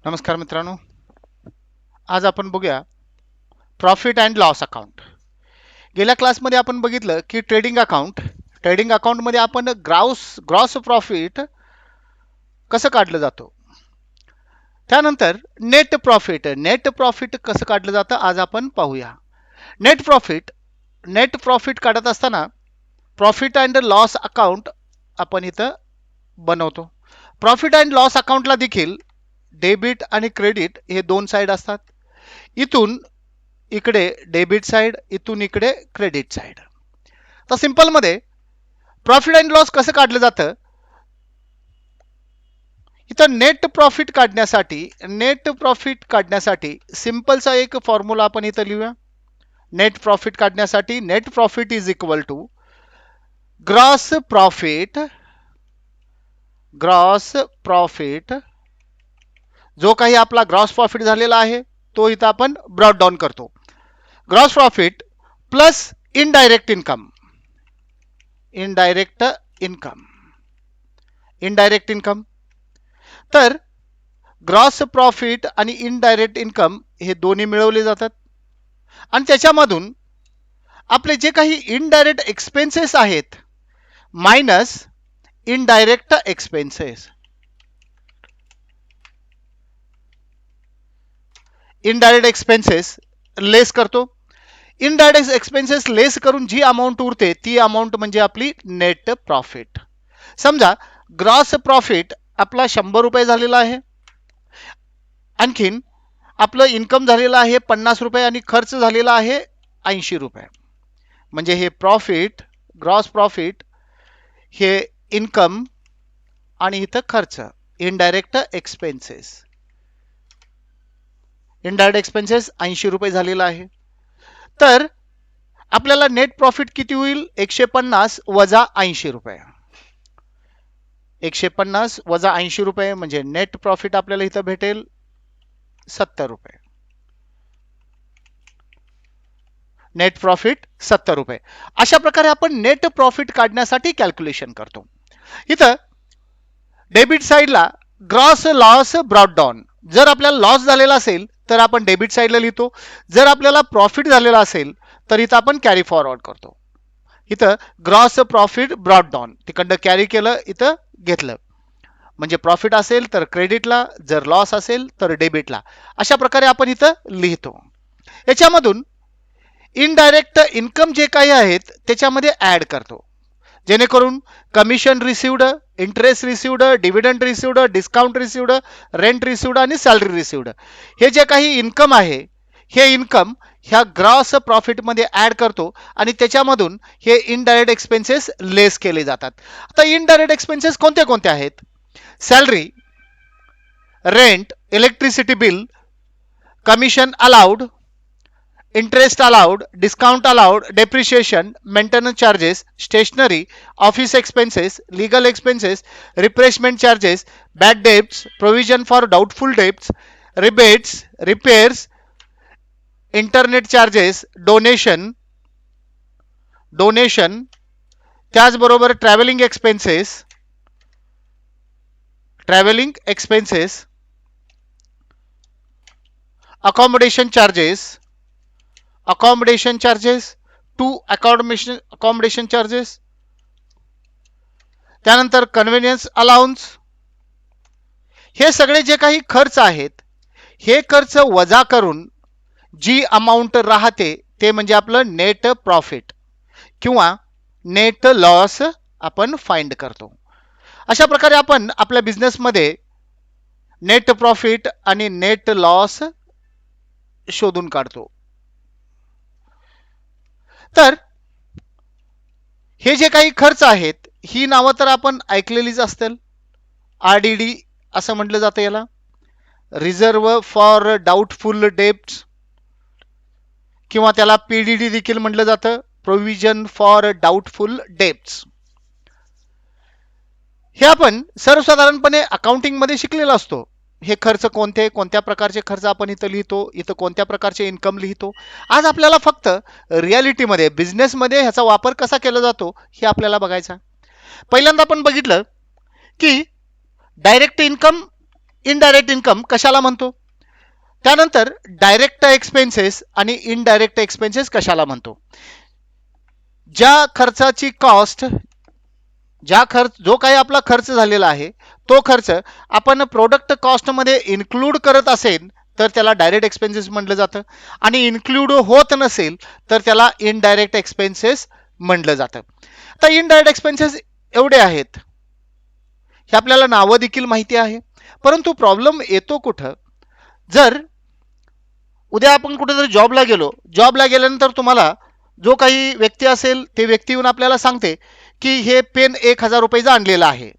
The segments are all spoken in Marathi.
नमस्कार मित्रांनो, आज आपण बघूया प्रॉफिट अँड लॉस अकाउंट. गेल्या क्लासमध्ये आपण बघितलं की ट्रेडिंग अकाउंटमध्ये आपण ग्रॉस प्रॉफिट कसं काढलं जातो. त्यानंतर नेट प्रॉफिट कसं काढलं जातं आज आपण पाहूया. नेट प्रॉफिट काढत असताना प्रॉफिट अँड लॉस अकाउंट आपण इथं बनवतो. प्रॉफिट अँड लॉस अकाउंटला देखील डेबिट आणि क्रेडिट हे दोन साइड असतात. इथून इकडे डेबिट साइड, इथून इकडे क्रेडिट साइड. तर सिंपल मध्ये प्रॉफिट अँड लॉस कसं काढलं जातं. इथं नेट प्रॉफिट काढण्यासाठी सिंपलचा एक फॉर्म्युला आपण इथं लिहूया. नेट प्रॉफिट काढण्यासाठी net profit is equal to gross profit जो काही आपला ग्रॉस प्रॉफिट झालेला आहे तो इथं आपण ब्रॉट डाउन करतो. Gross profit plus indirect income. तर ग्रॉस प्रॉफिट आणि इनडायरेक्ट इन्कम हे दोन्ही मिळवले जातात आणि त्याच्यामधून आपले जे काही इनडायरेक्ट एक्सपेन्सेस आहेत minus indirect expenses. Indirect expenses less करतो. इनडायरेक्ट एक्सपेन्सेस लेस करून जी अमाऊंट उरते ती अमाऊंट म्हणजे आपली नेट प्रॉफिट. समजा ग्रॉस प्रॉफिट आपला 100 रुपये झालेला आहे, आणखीन आपलं इन्कम झालेलं आहे 50 रुपये आणि खर्च झालेला आहे 80 रुपये. म्हणजे हे ग्रॉस प्रॉफिट हे इन्कम आणि इथं खर्च इनडायरेक्ट एक्सपेन्सेस 80 रुपये झालेला आहे. तर आपल्याला नेट प्रॉफिट किती होईल 150 वजा 80 रुपये. 150 वजा 80 रुपये म्हणजे नेट प्रॉफिट आपल्याला इथं भेटेल 70 रुपये. नेट प्रॉफिट 70 रुपये. अशा प्रकारे आपण नेट प्रॉफिट काढण्यासाठी कॅल्क्युलेशन करतो. इथं डेबिट साइडला ग्रॉस लॉस ब्रॉट डाउन. जर आपल्याला लॉस झालेला असेल तर आपण डेबिट साइडला लिहितो. जर आपल्याला प्रॉफिट झालेला असेल तर इथं आपण कॅरी फॉरवर्ड करतो. इथं ग्रॉस प्रॉफिट ब्रॉट डाउन तिकडं कॅरी केलं, इथं घेतलं. म्हणजे प्रॉफिट असेल तर क्रेडिटला, जर लॉस असेल तर डेबिटला. अशा प्रकारे आपण इथं लिहितो. याच्यामधून इनडायरेक्ट इन्कम जे काही आहेत त्याच्यामध्ये ऍड करतो, जेणेकरून commission received, interest received, dividend received, discount received, rent received आणि सॅलरी रिसिवड हे जे काही इन्कम आहे हे इन्कम ह्या ग्रॉस प्रॉफिट मध्ये ऍड करतो आणि त्याच्यामधून हे इनडायरेक्ट एक्सपेन्सेस लेस केले जातात. आता इनडायरेक्ट एक्सपेन्सेस कोणते कोणते आहेत. Salary, rent, electricity bill, commission allowed, interest allowed, discount allowed, depreciation, maintenance charges, stationery, office expenses, legal expenses, replacement charges, bad debts, provision for doubtful debts, rebates, repairs, internet charges, donation, त्याचबरोबर traveling expenses, accommodation charges, to accommodation charges, त्यानंतर कन्व्हिनियन्स अलाउन्स. हे सगळे जे काही खर्च आहेत हे खर्च वजा करून जी अमाऊंट राहते ते म्हणजे आपलं नेट प्रॉफिट किंवा नेट लॉस आपण फाइंड करतो. अशा प्रकारे आपण आपल्या बिझनेसमध्ये नेट प्रॉफिट आणि नेट लॉस शोधून काढतो. तर हे जे काही खर्च आहेत ही नावं तर आपण ऐकलेलीच असतील. RDD असं म्हटलं जातं याला, रिझर्व्ह फॉर डाऊटफुल डेब्ट्स, किंवा त्याला PDD देखील म्हटलं जातं, प्रोव्हिजन फॉर डाऊटफुल डेब्ट्स. हे आपण सर्वसाधारणपणे अकाउंटिंग मध्ये शिकलेलो असतो. हे खर्च कोणत्या प्रकारचे खर्च आपण इथं लिहितो, इथं कोणत्या प्रकारचे इन्कम लिहितो. आज आपल्याला फक्त रियालिटीमध्ये बिझनेसमध्ये ह्याचा वापर कसा केला जातो हे आपल्याला बघायचा. पहिल्यांदा आपण बघितलं की डायरेक्ट इन्कम इनडायरेक्ट इन्कम कशाला म्हणतो, त्यानंतर डायरेक्ट एक्सपेन्सेस आणि इनडायरेक्ट एक्सपेन्सेस कशाला म्हणतो. ज्या खर्चाची कॉस्ट, जो काही आपला खर्च झालेला आहे तो खर्च आपण प्रोडक्ट कॉस्ट मध्ये इन्क्लूड करत असेल तर त्याला डायरेक्ट एक्सपेन्सेस म्हटलं जातं, आणि इन्क्लूड होत नसेल तर त्याला इनडायरेक्ट एक्सपेन्सेस म्हटलं जातं. तर इनडायरेक्ट एक्सपेन्सेस एवढे आहेत, हे आपल्याला नावं देखील माहिती आहे. परंतु प्रॉब्लेम येतो कुठं, जर उद्या आपण कुठेतरी जॉबला गेल्यानंतर तुम्हाला जो काही व्यक्ती असेल ते व्यक्ती येऊन आपल्याला सांगते की हे पेन 1000 रुपयाचं आणलेलं आहे,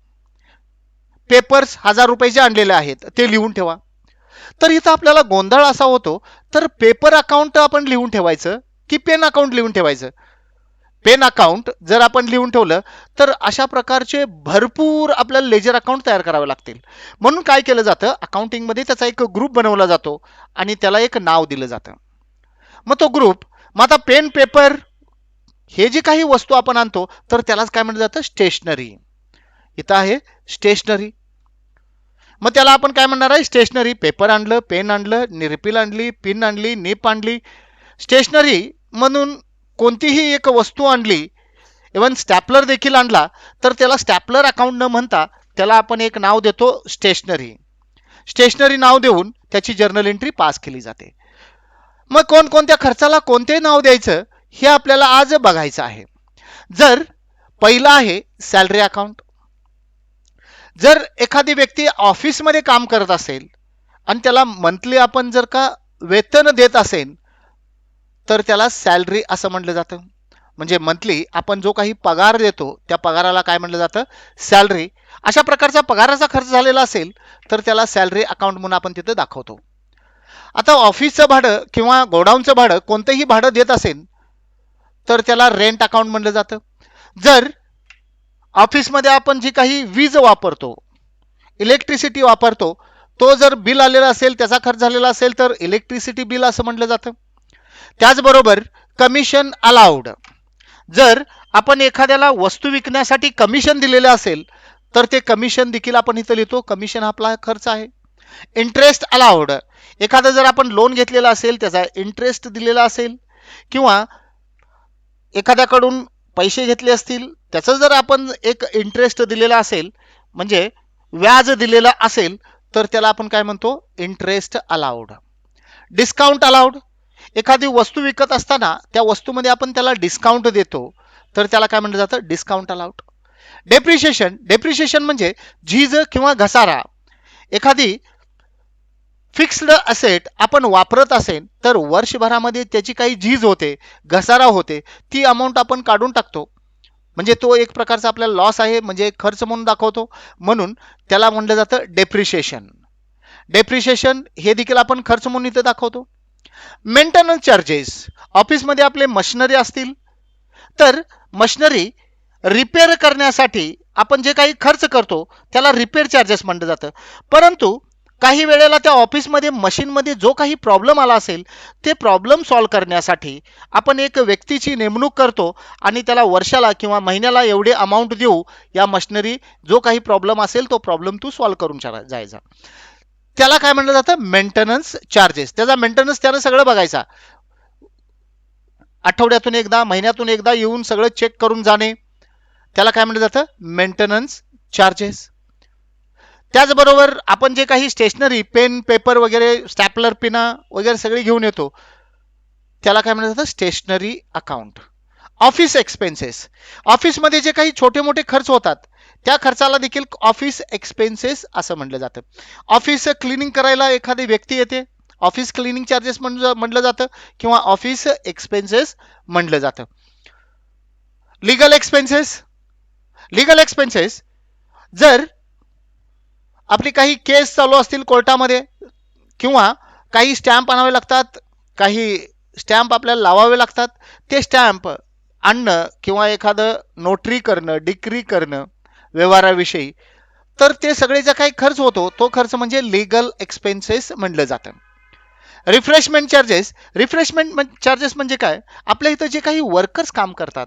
पेपर्स 1000 रुपयाचे आणलेले आहेत, ते लिहून ठेवा. तर इथं आपल्याला गोंधळ असा होतो, तर पेपर अकाउंट आपण लिहून ठेवायचं की पेन अकाउंट लिहून ठेवायचं. पेन अकाउंट जर आपण लिहून ठेवलं तर अशा प्रकारचे भरपूर आपल्याला लेजर अकाउंट तयार करावे लागतील. म्हणून काय केलं जातं, अकाउंटिंगमध्ये त्याचा एक ग्रुप बनवला जातो आणि त्याला एक नाव दिलं जातं. मग तो ग्रुप, मग आता पेन पेपर हे जे काही वस्तू आपण आणतो तर त्यालाच काय म्हटलं जातं, स्टेशनरी. इथं आहे स्टेशनरी, मग त्याला आपण काय म्हणणार आहे, स्टेशनरी. पेपर आणलं, पेन आणलं, रिफिल आणली, पिन आणली, निप आणली. स्टेशनरी म्हणून कोणतीही एक वस्तू आणली, इव्हन स्टॅपलर देखील आणला तर त्याला स्टॅपलर अकाउंट न म्हणता त्याला आपण एक नाव देतो, स्टेशनरी. स्टेशनरी नाव देऊन त्याची जर्नल एंट्री पास केली जाते. मग कोणकोणत्या खर्चाला कोणते नाव द्यायचं हे आपल्याला आज बघायचं आहे. जर पहिला आहे सॅलरी अकाउंट. जर एखादी व्यक्ती ऑफिसमध्ये काम करत असेल आणि त्याला मंथली आपण जर का वेतन देत असेल तर त्याला सॅलरी असं म्हटलं जातं. म्हणजे मंथली आपण जो काही पगार देतो त्या पगाराला काय म्हटलं जातं, सॅलरी. अशा प्रकारचा पगाराचा खर्च झालेला असेल तर त्याला सॅलरी अकाउंट म्हणून आपण तिथे दाखवतो. आता ऑफिसचं भाडं किंवा गोडाऊनचं भाडं कोणतंही भाडं देत असेल तर त्याला रेंट अकाउंट म्हणलं जातं. जर ऑफिसमध्ये आपण जी काही वीज वापरतो, इलेक्ट्रिसिटी वापरतो, तो जर बिल आलेला असेल, त्याचा खर्च झालेला असेल तर इलेक्ट्रिसिटी बिल असं म्हटलं जातं. त्याचबरोबर कमिशन अलाउड. जर आपण एखाद्याला वस्तू विकण्यासाठी कमिशन दिलेलं असेल तर ते कमिशन देखील आपण इथं लिहितो, कमिशन आपला खर्च आहे. Interest allowed. एखादं जर आपण लोन घेतलेला असेल, त्याचा इंटरेस्ट दिलेला असेल, किंवा एखाद्याकडून पैसे घेतले असतील त्याचं जर आपण एक इंटरेस्ट दिलेला असेल, म्हणजे व्याज दिलेला असेल, तर त्याला आपण काय म्हणतो, इंटरेस्ट अलाउड. Discount allowed. एखादी वस्तू विकत असताना त्या वस्तूमध्ये आपण त्याला डिस्काउंट देतो तर त्याला काय म्हटलं जातं, डिस्काउंट अलाउड. डेप्रिशिएशन. डेप्रिशिएशन म्हणजे झीज किंवा घसारा. एखादी फिक्स्ड असेट आपण वापरत असेल तर वर्षभरामध्ये त्याची काही झीज होते, घसारा होते, ती अमाऊंट आपण काढून टाकतो. म्हणजे तो एक प्रकारचा आपल्याला लॉस आहे, म्हणजे खर्च म्हणून दाखवतो, म्हणून त्याला म्हटलं जातं डेप्रिशिएशन. डेप्रिशिएशन हे देखील आपण खर्च म्हणून इथे दाखवतो. Maintenance charges. ऑफिसमध्ये आपले मशिनरी असतील तर मशिनरी रिपेअर करण्यासाठी आपण जे काही खर्च करतो त्याला रिपेअर चार्जेस म्हटलं जातं. परंतु काही वेळेला त्या ऑफिसमध्ये मशीनमध्ये जो काही प्रॉब्लेम आला असेल ते प्रॉब्लेम सॉल्व्ह करण्यासाठी आपण एक व्यक्तीची नेमणूक करतो आणि त्याला वर्षाला किंवा महिन्याला एवढे अमाऊंट देऊ, या मशिनरी जो काही प्रॉब्लेम असेल तो प्रॉब्लेम तू सॉल्व्ह करून जायचा. त्याला काय म्हणलं जातं, मेंटेनन्स चार्जेस. त्याचा मेंटेनन्स त्यानं सगळं बघायचा, आठवड्यातून एकदा, महिन्यातून एकदा येऊन सगळं चेक करून जाणे, त्याला काय म्हणलं जातं, मेंटेनन्स चार्जेस. त्याचबरोबर आपण जे काही स्टेशनरी, पेन पेपर वगैरे, स्टॅपलर, पिना वगैरे सगळे घेऊन येतो त्याला काय म्हणलं जातं, स्टेशनरी अकाउंट. Office expenses. ऑफिसमध्ये जे काही छोटे मोठे खर्च होतात त्या खर्चाला देखील ऑफिस एक्सपेन्सेस असं म्हटलं जातं. ऑफिस क्लिनिंग करायला एखादी व्यक्ती येते, ऑफिस क्लिनिंग चार्जेस म्हटलं जातं किंवा ऑफिस एक्सपेन्सेस म्हटलं जातं. Legal expenses. लीगल एक्सपेन्सेस जर आपली काही केस चालू असतील कोर्टामध्ये किंवा काही स्टॅम्प आणावे लागतात, काही स्टॅम्प आपल्याला लावावे लागतात, ते स्टॅम्प आणणं किंवा एखादं नोटरी करणं, डिक्री करणं व्यवहाराविषयी, तर ते सगळे जे काही खर्च होतो तो खर्च म्हणजे लीगल एक्सपेन्सेस म्हटलं जातं. Refreshment charges. रिफ्रेशमेंट चार्जेस म्हणजे काय, आपल्या इथं जे काही वर्कर्स काम करतात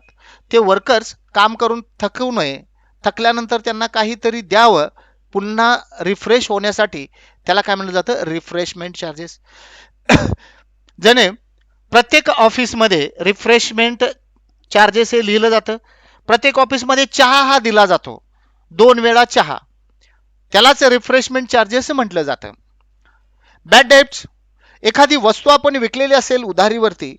ते वर्कर्स काम करून थकू नये, थकल्यानंतर त्यांना काहीतरी द्यावं पुन्हा रिफ्रेश होण्यासाठी त्याला काय म्हणलं जातं, रिफ्रेशमेंट चार्जेस. जने प्रत्येक ऑफिसमध्ये रिफ्रेशमेंट चार्जेस हे लिहिलं जातं. प्रत्येक ऑफिसमध्ये चहा हा दिला जातो, 2 वेळा चहा, त्यालाच रिफ्रेशमेंट चार्जेस म्हटलं जातं. बॅड डेट्स, एखादी वस्तू आपण विकलेली असेल उधारीवरती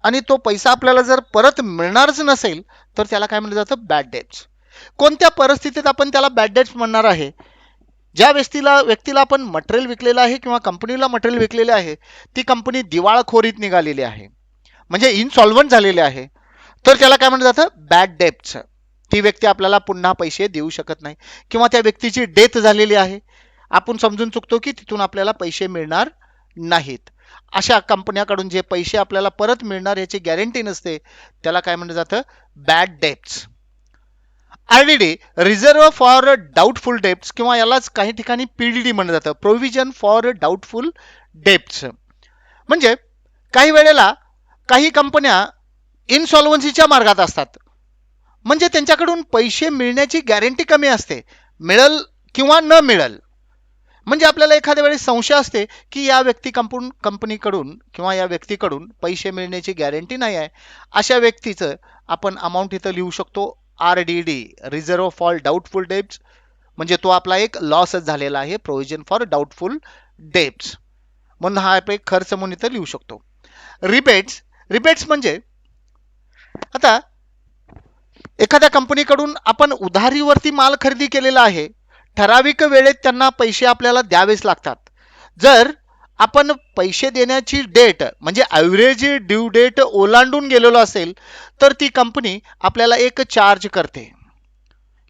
आणि तो पैसा आपल्याला जर परत मिळणारच नसेल तर त्याला काय म्हटलं जातं, बॅड डेट्स. कोणत्या परिस्थितीत आपण त्याला बॅड डेट्स म्हणणार आहे, ज्या व्यक्तीला आपण मटेरियल विकलेलं आहे किंवा कंपनीला मटेरियल विकलेले आहे, ती कंपनी दिवाळखोरीत निघालेली आहे, म्हणजे इनसॉल्व्हंट झालेले आहे, तर त्याला काय म्हटलं जातं, बॅड डेट्स. ती व्यक्ती आपल्याला पुन्हा पैसे देऊ शकत नाही किंवा त्या व्यक्तीची डेथ झालेली आहे, आपण समजून चुकतो की तिथून आपल्याला पैसे मिळणार नाहीत. अशा कंपन्याकडून जे पैसे आपल्याला परत मिळणार याची गॅरंटी नसते, त्याला काय म्हटलं जातं, bad debts. RDD, reserve for doubtful debts, किंवा यालाच काही ठिकाणी पीडीडी म्हणलं जातं, प्रोव्हिजन फॉर डाऊटफुल डेप्ट्स. म्हणजे काही वेळेला काही कंपन्या इनसॉल्व्हन्सीच्या मार्गात असतात, म्हणजे त्यांच्याकडून पैसे मिळण्याची गॅरंटी कमी असते, मिळल किंवा न मिळल. म्हणजे आपल्याला एखाद्या वेळी संशय असते की या कंपनीकडून किंवा या व्यक्तीकडून पैसे मिळण्याची गॅरंटी नाही आहे, अशा व्यक्तीचं आपण अमाऊंट इथं लिहू शकतो, RDD, reserve for doubtful debts. म्हणजे तो आपला एक लॉसच झालेला आहे, प्रोव्हिजन फॉर डाऊटफुल डेब्ट्स, म्हणून हा एक खर्च म्हणून इथं लिहू शकतो. रिबेट्स, रिबेट्स म्हणजे आता एखाद्या कंपनीकडून आपण उधारीवरती माल खरेदी केलेला आहे, ठराविक वेळेत त्यांना पैसे आपल्याला द्यावेच लागतात. जर आपण पैसे देण्याची डेट म्हणजे ॲव्हरेज ड्यू डेट ओलांडून गेलेलो असेल तर ती कंपनी आपल्याला एक चार्ज करते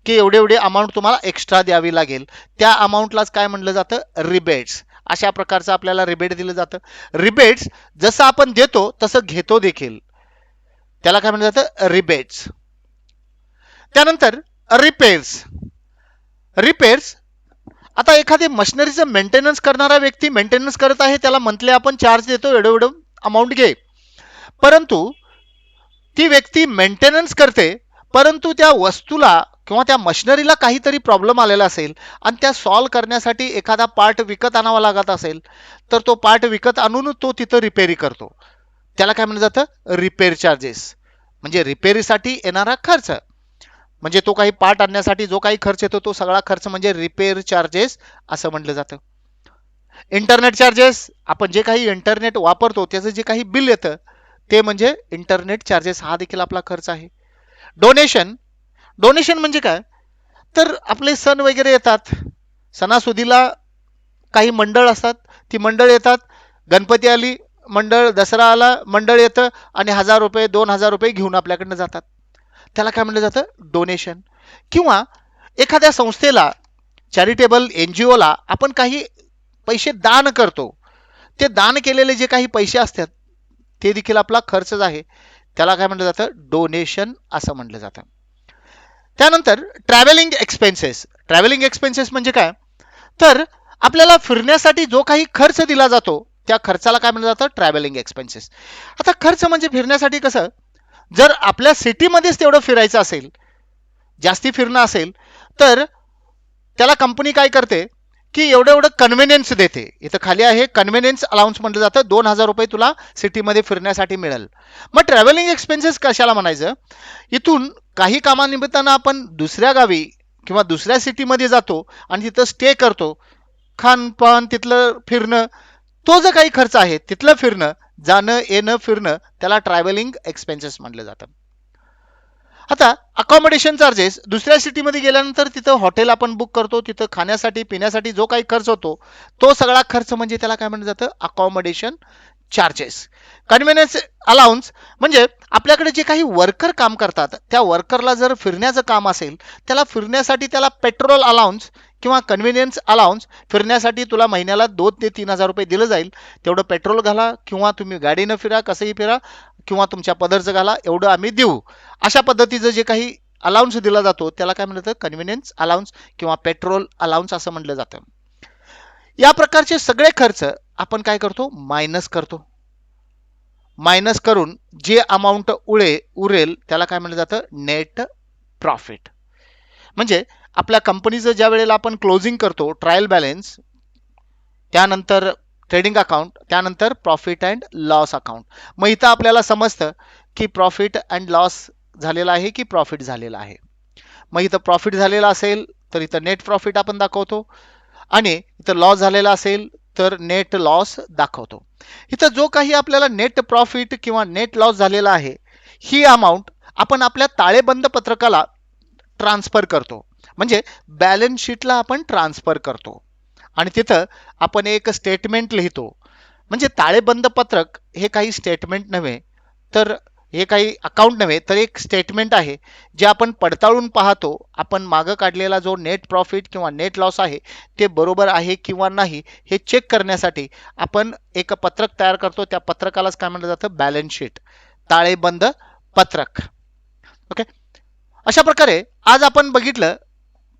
की एवढे एवढे अमाऊंट तुम्हाला एक्स्ट्रा द्यावी लागेल, त्या अमाऊंटलाच काय म्हणलं जातं, रिबेट्स. अशा प्रकारचं आपल्याला रिबेट दिलं जातं. रिबेट्स जसं आपण देतो तसं घेतो देखील, त्याला काय म्हणलं जातं, रिबेट्स. त्यानंतर रिपेअर्स. रिपेअर्स, आता एखादी मशिनरीचं मेंटेनन्स करणारा व्यक्ती मेंटेनन्स करत आहे, त्याला मंथली आपण चार्ज देतो, एवढं एवढं अमाऊंट घे, परंतु ती व्यक्ती मेंटेनन्स करते, परंतु त्या वस्तूला किंवा त्या मशिनरीला काहीतरी प्रॉब्लेम आलेला असेल आणि त्या सॉल्व्ह करण्यासाठी एखादा पार्ट विकत आणावा लागत असेल, तर तो पार्ट विकत आणून तो तिथं रिपेअरी करतो, त्याला काय म्हणलं जातं, रिपेअर चार्जेस. म्हणजे रिपेअरीसाठी येणारा खर्च, म्हणजे तो काही पार्ट आणण्यासाठी जो काही खर्च येतो तो सगळा खर्च म्हणजे रिपेअर चार्जेस असं म्हटलं जातं. इंटरनेट चार्जेस, आपण जे काही इंटरनेट वापरतो त्याचं जे काही बिल येतं ते म्हणजे इंटरनेट चार्जेस, हा देखील आपला खर्च आहे. डोनेशन, डोनेशन म्हणजे काय, तर आपले सण वगैरे येतात, सणासुदीला काही मंडळ असतात, ती मंडळ येतात, गणपती आली मंडळ, दसरा आला मंडळ येतं आणि 1000 रुपये 2000 रुपये घेऊन आपल्याकडनं जातात, त्याला काय म्हणलं जातं, डोनेशन. किंवा एखाद्या संस्थेला, चॅरिटेबल एनजीओला आपण काही पैसे दान करतो, ते दान केलेले जे काही पैसे असतात ते देखील आपला खर्चच आहे, त्याला काय म्हटलं जातं, डोनेशन असं म्हटलं जातं. त्यानंतर ट्रॅव्हलिंग एक्सपेन्सेस. ट्रॅव्हलिंग एक्सपेन्सेस म्हणजे काय, तर आपल्याला फिरण्यासाठी जो काही खर्च दिला जातो त्या खर्चाला काय म्हटलं जातं, ट्रॅव्हलिंग एक्सपेन्सेस. आता खर्च म्हणजे फिरण्यासाठी कसं, जर आपल्या सिटीमध्येच तेवढं फिरायचं असेल, जास्ती फिरणं असेल, तर त्याला कंपनी काय करते की एवढं एवढं कन्व्हिनियन्स देते, इथं खाली आहे कन्व्हिनियन्स अलाउन्स म्हटलं जातं, 2000 रुपये तुला सिटीमध्ये फिरण्यासाठी मिळेल. मग ट्रॅव्हलिंग एक्सपेन्सेस कशाला म्हणायचं, इथून काही कामानिमित्तानं आपण दुसऱ्या गावी किंवा दुसऱ्या सिटीमध्ये जातो आणि तिथं स्टे करतो, खानपान तिथलं फिरणं, तो जो काही खर्च आहे तिथलं फिरणं, जाणं येणं फिरणं, त्याला ट्रॅव्हलिंग एक्सपेन्सेस म्हटलं जातं. आता अकॉमोडेशन चार्जेस, दुसऱ्या सिटीमध्ये गेल्यानंतर तिथं हॉटेल आपण बुक करतो, तिथं खाण्यासाठी पिण्यासाठी जो काही खर्च होतो तो सगळा खर्च म्हणजे त्याला काय म्हटलं जातं, अकॉमोडेशन चार्जेस. कन्व्हिनियन्स अलाउन्स म्हणजे आपल्याकडे जे काही वर्कर काम करतात त्या वर्करला जर फिरण्याचं काम असेल, त्याला फिरण्यासाठी त्याला पेट्रोल अलाउन्स किंवा कन्व्हिनियन्स अलाउन्स, फिरण्यासाठी तुला महिन्याला 2 ते 3000 रुपये दिलं जाईल, तेवढं पेट्रोल घाला किंवा तुम्ही गाडीनं फिरा, कसंही फिरा किंवा तुमच्या पदरचं घाला, एवढं आम्ही देऊ. अशा पद्धतीचं जे काही अलाउन्स दिला जातो त्याला काय म्हणलं जातं, कन्व्हिनियन्स अलाउन्स किंवा पेट्रोल अलाउन्स असं म्हटलं जातं. या प्रकारचे सगळे खर्च आपण काय करतो, मायनस करतो. मायनस करून जे अमाऊंट उरेल त्याला काय म्हटलं जातं, नेट प्रॉफिट. म्हणजे आपल्या कंपनीचं ज्या वेळेला आपण क्लोजिंग करतो ट्रायल बॅलन्स, त्यानंतर ट्रेडिंग अकाउंट, त्यानंतर प्रॉफिट अँड लॉस अकाउंट. मग इथं आपल्याला समजतं की प्रॉफिट अँड लॉस झालेला आहे की प्रॉफिट झालेला आहे. मग इथं प्रॉफिट झालेला असेल तर इथं नेट प्रॉफिट आपण दाखवतो आणि इथं लॉस झालेला असेल तर नेट लॉस दाखवतो. इथं जो काही आपल्याला नेट प्रॉफिट किंवा नेट लॉस झालेला आहे ही अमाऊंट आपण आपल्या ताळेबंद पत्रकाला ट्रान्सफर करतो, म्हणजे बॅलन्स शीटला आपण ट्रान्सफर करतो आणि तिथं आपण एक स्टेटमेंट लिहितो. म्हणजे ताळेबंद पत्रक हे काही स्टेटमेंट नव्हे, तर हे काही अकाउंट नव्हे, तर एक स्टेटमेंट आहे जे आपण पडताळून पाहतो. आपण मागं काढलेला जो नेट प्रॉफिट किंवा नेट लॉस आहे ते बरोबर आहे किंवा नाही हे चेक करण्यासाठी आपण एक पत्रक तयार करतो. त्या पत्रकालाच काय म्हटलं जातं? बॅलन्स शीट, ताळेबंद पत्रक. ओके. अशा प्रकारे आज आपण बघितलं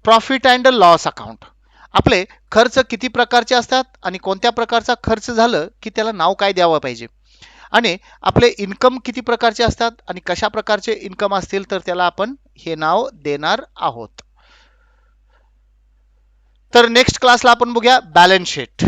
प्रॉफिट अँड लॉस अकाउंट. आपले खर्च किती प्रकारचे असतात आणि कोणत्या प्रकारचा खर्च झालं की त्याला नाव काय द्यावं पाहिजे, आणि आपले इन्कम किती प्रकारचे असतात आणि कशा प्रकारचे इन्कम असतील तर त्याला आपण हे नाव देणार आहोत. तर नेक्स्ट क्लासला आपण बघूया बॅलन्स शीट.